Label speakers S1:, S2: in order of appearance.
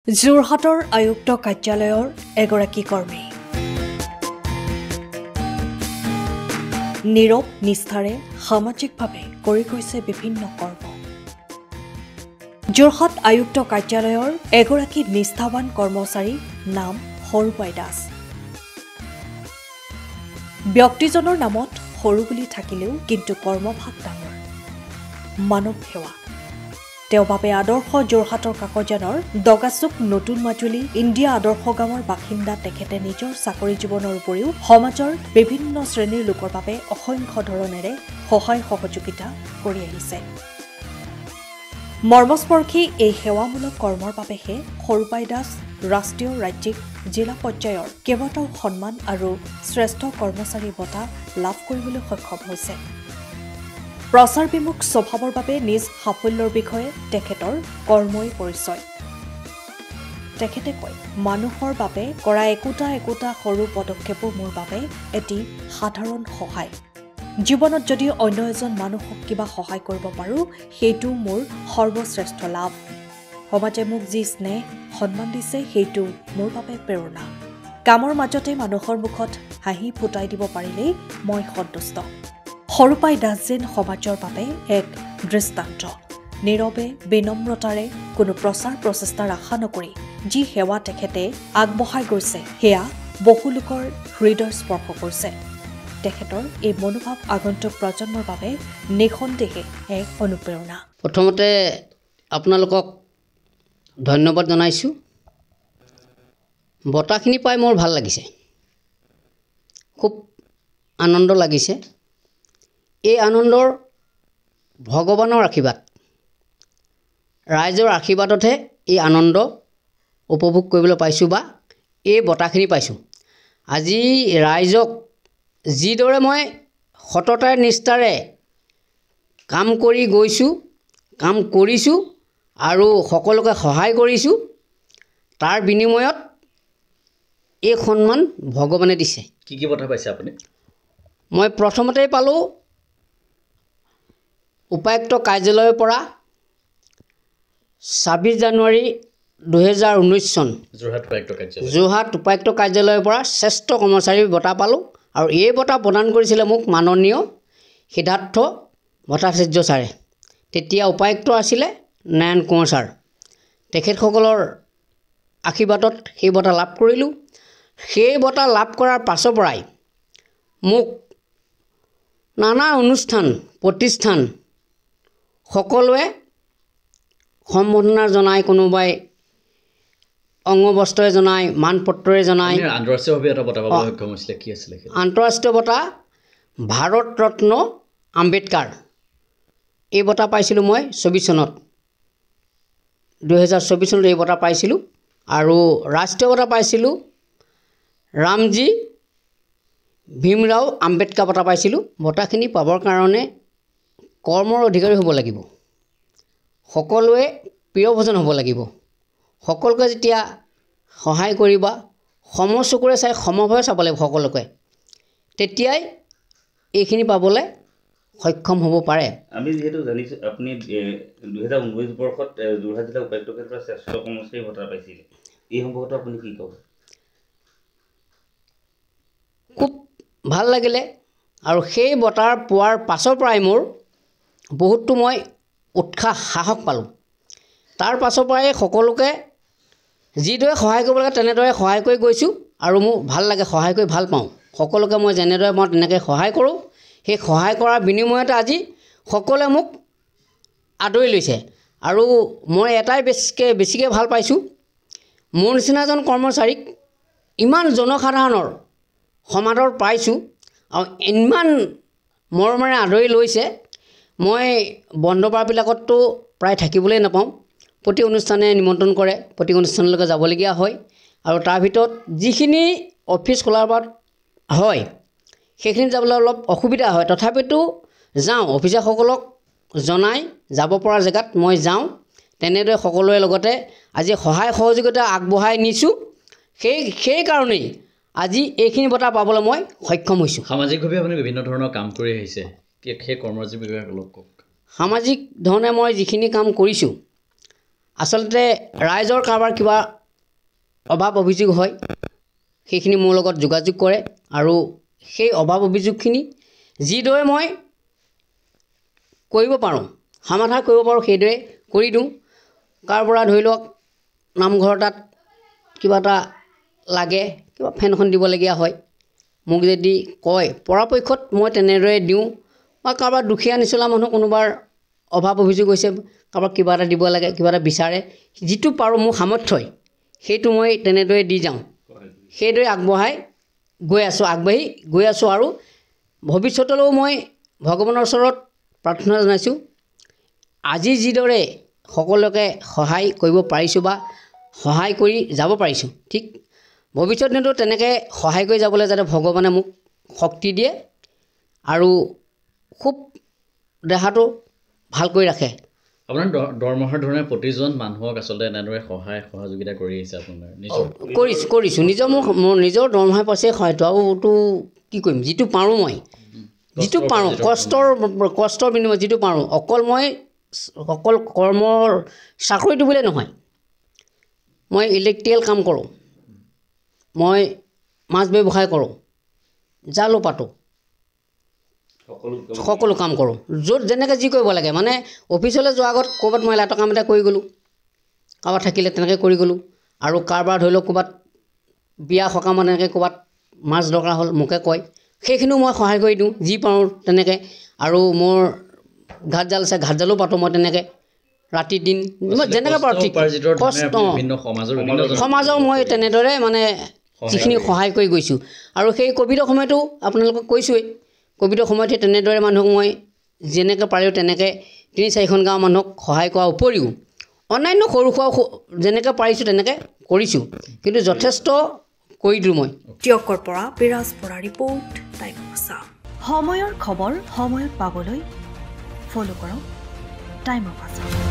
S1: যোৰহাটৰ আয়ুক্ত কাৰ্যালয়ৰ এগৰাকী কৰ্মী নীৰৱ নিষ্ঠাৰে সামাজিকভাৱে কৰি গৈছে বিভিন্ন কৰ্ম। যোৰহাট আয়ুক্ত কাৰ্যালয়ৰ এগৰাকী নিষ্ঠাৱান কৰ্মচাৰী নাম সৰুপাই দাস। ব্যক্তিজনৰ নামত সৰু বুলি থাকিলেও কিন্তু কৰ্মভাগ ডাঙৰ। মানৱ সেৱা তেওঁ বাবে আদৰ্শ যোৰহাটৰ কাকজানৰ দগাচুক নতুন মাজুলী ইণ্ডিয়া আদৰ্শ গাঁৱৰ বাসিন্দা তেখেতে নিজৰ চাকৰি জীৱনৰ উপৰিও সমাজৰ বিভিন্ন শ্ৰেণীৰ লোকৰ বাবে অসংখ্য ধৰণেৰে সহায় সহযোগিতা কৰি আহিছে। মৰ্মস্পৰ্শী এই সেৱামূলক কৰ্মৰ বাবেহে সৰুপাই দাস ৰাষ্ট্ৰীয় ৰাজ্যিক জিলা পৰ্যায়ৰ কেইবাটাও সন্মান আৰু শ্ৰেষ্ঠ কৰ্মচাৰী বঁটা লাভ কৰিবলৈ সক্ষম হৈছে। প্ৰচাৰ বিমুখ স্বভাৱৰ বাবে নিজ সাফল্যৰ বিষয়ে তেখেতৰ কৰ্মই পৰিচয়। তেখেতে কয়, মানুহৰ বাবে কৰা একোটা সৰু পদক্ষেপো মোৰ বাবে এটি সাধাৰণ সহায়। জীৱনত যদি অন্য এজন মানুহক কিবা সহায় কৰিব পাৰোঁ, সেইটো মোৰ সৰ্বশ্ৰেষ্ঠ লাভ। সমাজে মোক যি স্নেহ সন্মান দিছে, সেইটো মোৰ বাবে প্ৰেৰণা। কামৰ মাজতে মানুহৰ মুখত হাঁহি ফুটাই দিব পাৰিলেই মই সন্তুষ্ট। সৰুপাই দাস যেন সমাজৰ বাবে এক দৃষ্টান্ত। নীৰৱে বিনম্ৰতাৰে কোনো প্ৰচাৰ প্ৰচেষ্টাৰ আশা নকৰি যি সেৱা তেখেতে আগবঢ়াই গৈছে, সেয়া বহু লোকৰ হৃদয় স্পৰ্শ কৰিছে। তেখেতৰ এই মনোভাৱ আগন্তুক প্ৰজন্মৰ বাবে নিঃসন্দেহে এক অনুপ্ৰেৰণা।
S2: প্ৰথমতে আপোনালোকক ধন্যবাদ জনাইছোঁ। বঁটাখিনি পাই মোৰ ভাল লাগিছে, খুব আনন্দ লাগিছে। এই আনন্দৰ ভগৱানৰ আশীৰ্বাদ, ৰাইজৰ আশীৰ্বাদতহে এই আনন্দ উপভোগ কৰিবলৈ পাইছোঁ বা এই বঁটাখিনি পাইছোঁ। আজি ৰাইজক যিদৰে মই সততাৰে নিষ্ঠাৰে কাম কৰি গৈছোঁ, কাম কৰিছোঁ আৰু সকলোকে সহায় কৰিছোঁ, তাৰ বিনিময়ত এই সন্মান ভগৱানে দিছে।
S3: কি বঁটা পাইছে আপুনি?
S2: মই প্ৰথমতেই পালোঁ উপায়ুক্ত কাৰ্যালয়ৰ পৰা 26 জানুৱাৰী 2019 চন যোৰহাট উপায়ুক্ত কাৰ্যালয়ৰ পৰা শ্ৰেষ্ঠ কৰ্মচাৰী বঁটা পালোঁ। আৰু এই বঁটা প্ৰদান কৰিছিলে মোক মাননীয় সিদ্ধাৰ্থ ভট্টাচাৰ্য ছাৰে। তেতিয়া উপায়ুক্ত আছিলে নাৰায়ণ কোঁৱৰ ছাৰ। তেখেতসকলৰ আশীৰ্বাদত সেই বঁটা লাভ কৰিলোঁ। সেই বঁটা লাভ কৰাৰ পাছৰ পৰাই মোক নানা অনুষ্ঠান প্ৰতিষ্ঠান সকলোৱে সম্বৰ্ধনা জনাই, কোনোবাই অংগবস্ত্ৰৰে জনাই, মানপত্ৰৰে জনাই।
S3: আন্তঃৰাষ্ট্ৰীয়ভাৱে এটা বঁটা পাবলৈ সক্ষম হৈছিলে, কি আছিলে?
S2: আন্তঃৰাষ্ট্ৰীয় বঁটা ভাৰত ৰত্ন আম্বেদকাৰ। এই বঁটা পাইছিলোঁ মই 24 চনত, 2024 চনত এই বঁটা পাইছিলোঁ। আৰু ৰাষ্ট্ৰীয় বঁটা পাইছিলোঁ ৰামজী ভীমৰাও আম্বেদকাৰ বঁটা পাইছিলোঁ। বঁটাখিনি পাবৰ কাৰণে কৰ্মৰ অধিকাৰী হ'ব লাগিব, সকলোৱে প্ৰিয়ভোজন হ'ব লাগিব, সকলোকে যেতিয়া সহায় কৰিবা, সমচকুৰে চাই সমভাৱে চাব লাগিব সকলোকে, তেতিয়াই এইখিনি পাবলৈ সক্ষম হ'ব পাৰে।
S4: আমি যিহেতু জানিছোঁ আপুনি 2019 বৰ্ষত যোৰহাট জিলা উপায়ুক্তৰ পৰা শ্ৰেষ্ঠ কৰ্মচাৰী বঁটা পাইছিলে, এই সম্পৰ্কত আপুনি কি ক'ব?
S2: খুব ভাল লাগিলে। আৰু সেই বঁটা পোৱাৰ পাছৰ পৰাই মোৰ বহুতো মই উৎসাহ সাহস পালোঁ। তাৰ পাছৰ পৰাই সকলোকে যিদৰে সহায় কৰিব লাগে তেনেদৰে সহায় কৰি গৈছোঁ। আৰু মোৰ ভাল লাগে, সহায় কৰি ভাল পাওঁ। সকলোকে মই যেনেদৰে পাওঁ তেনেকৈ সহায় কৰোঁ। সেই সহায় কৰাৰ বিনিময়তে আজি সকলোৱে মোক আদৰি লৈছে। আৰু মই এটাই বেছিকৈ ভাল পাইছোঁ, মোৰ নিচিনা এজন কৰ্মচাৰীক ইমান জনসাধাৰণৰ সমাদৰ পাইছোঁ আৰু ইমান মৰমেৰে আদৰি লৈছে। মই বন্ধ বাৰবিলাকততো প্ৰায় থাকিবলৈ নাপাওঁ, প্ৰতি অনুষ্ঠানে নিমন্ত্ৰণ কৰে, প্ৰতি অনুষ্ঠানলৈকে যাবলগীয়া হয়। আৰু তাৰ ভিতৰত যিখিনি অফিচ খোলাৰ বাদ হয় সেইখিনিত যাবলৈ অলপ অসুবিধা হয়, তথাপিতো যাওঁ। অফিচাৰসকলক জনাই যাব পৰা জেগাত মই যাওঁ। তেনেদৰে সকলোৰে লগতে আজি সহায় সহযোগিতা আগবঢ়াই নিছোঁ। সেইকাৰণেই আজি এইখিনি বঁটা পাবলৈ মই সক্ষম হৈছোঁ।
S3: সামাজিকভাৱে আপুনি বিভিন্ন ধৰণৰ কাম কৰি আহিছে, সেই কৰ্মজীৱী বিষয়ে অলপ কওক।
S2: সামাজিক ধৰণে মই যিখিনি কাম কৰিছোঁ, আচলতে ৰাইজৰ কাৰোবাৰ কিবা অভাৱ অভিযোগ হয় সেইখিনি মোৰ লগত যোগাযোগ কৰে আৰু সেই অভাৱ অভিযোগখিনি যিদৰে মই কৰিব পাৰোঁ সমাধান কৰিব পাৰোঁ সেইদৰে কৰি দিওঁ কাৰোবাৰ ধৰি লওক নামঘৰ তাত কিবা এটা লাগে কিবা ফেনখন দিবলগীয়া হয় মোক যদি কয় পৰাপক্ষত মই তেনেদৰে দিওঁ বা কাৰোবাৰ দুখীয়া নিচলা মানুহ কোনোবাৰ অভাৱ অভিযোগ হৈছে কাৰোবাক কিবা এটা দিব লাগে কিবা এটা বিচাৰে যিটো পাৰোঁ মোৰ সামৰ্থ্যই সেইটো মই তেনেদৰে দি যাওঁ সেইদৰে আগবাঢ়ি গৈ আছোঁ আৰু ভৱিষ্যতলৈও মই ভগৱানৰ ওচৰত প্ৰাৰ্থনা জনাইছোঁ আজি যিদৰে সকলোকে সহায় কৰিব পাৰিছোঁ বা সহায় কৰি যাব পাৰিছোঁ ঠিক ভৱিষ্যত দিনতো তেনেকৈ সহায় কৰি যাবলৈ যাতে ভগৱানে মোক শক্তি দিয়ে আৰু খুব দেহাটো ভালকৈ ৰাখে
S3: আপোনাৰ দৰমহাৰ ধৰণে প্ৰতিজন মানুহক আচলতে এনেদৰে সহায় সহযোগিতা কৰি আহিছে আপোনাৰ নিজৰ
S2: কৰিছোঁ নিজৰ মোৰ নিজৰ দৰমহাৰ পইচাই সহায়টো আৰুতো কি কৰিম যিটো পাৰোঁ মই যিটো পাৰোঁ কষ্টৰ বিনিময়ত যিটো পাৰোঁ অকল কৰ্মৰ চাকৰিটো বুলিয়ে নহয় মই ইলেক্ট্ৰিকেল কাম কৰোঁ মই মাছ ব্যৱসায় কৰোঁ জালো পাতোঁ সকলো কাম কৰোঁ য'ত যেনেকৈ যি কৰিব লাগে মানে অফিচলৈ যোৱাৰ আগত ক'ৰবাত মই লাইটৰ কাম এটা কৰি গ'লোঁ কাৰোবাৰ থাকিলে তেনেকৈ কৰি গ'লোঁ আৰু কাৰোবাৰ ধৰি লওক ক'ৰবাত বিয়া সকামত এনেকৈ ক'ৰবাত মাছ দৰকাৰ হ'ল মোকে কয় সেইখিনিও মই সহায় কৰি দিওঁ যি পাৰোঁ তেনেকৈ আৰু মোৰ ঘাটজাল আছে ঘাটজালো পাতোঁ মই তেনেকৈ ৰাতি দিন মই যেনেকৈ পাৰোঁ ঠিক কষ্ট সমাজৰ মই তেনেদৰে মানে যিখিনি সহায় কৰি গৈছোঁ আৰু সেই ক'ভিডৰ সময়তো আপোনালোকক কৈছোঁৱেই ক'ভিডৰ সময়ত সেই তেনেদৰে মানুহক মই যেনেকৈ পাৰোঁ তেনেকৈ ৩-৪খন গাঁৱৰ মানুহক সহায় কৰাৰ উপৰিও অন্যান্য সৰু সুৰা যেনেকৈ পাৰিছোঁ তেনেকৈ কৰিছোঁ কিন্তু যথেষ্ট কৰি দিওঁ মই
S1: টিয়কৰ পৰা বিৰাজ পৰা ৰিপৰ্ট টাইম অফ সময়ৰ খবৰ সময়ত পাবলৈ ফ'ল' কৰক টাইম অফ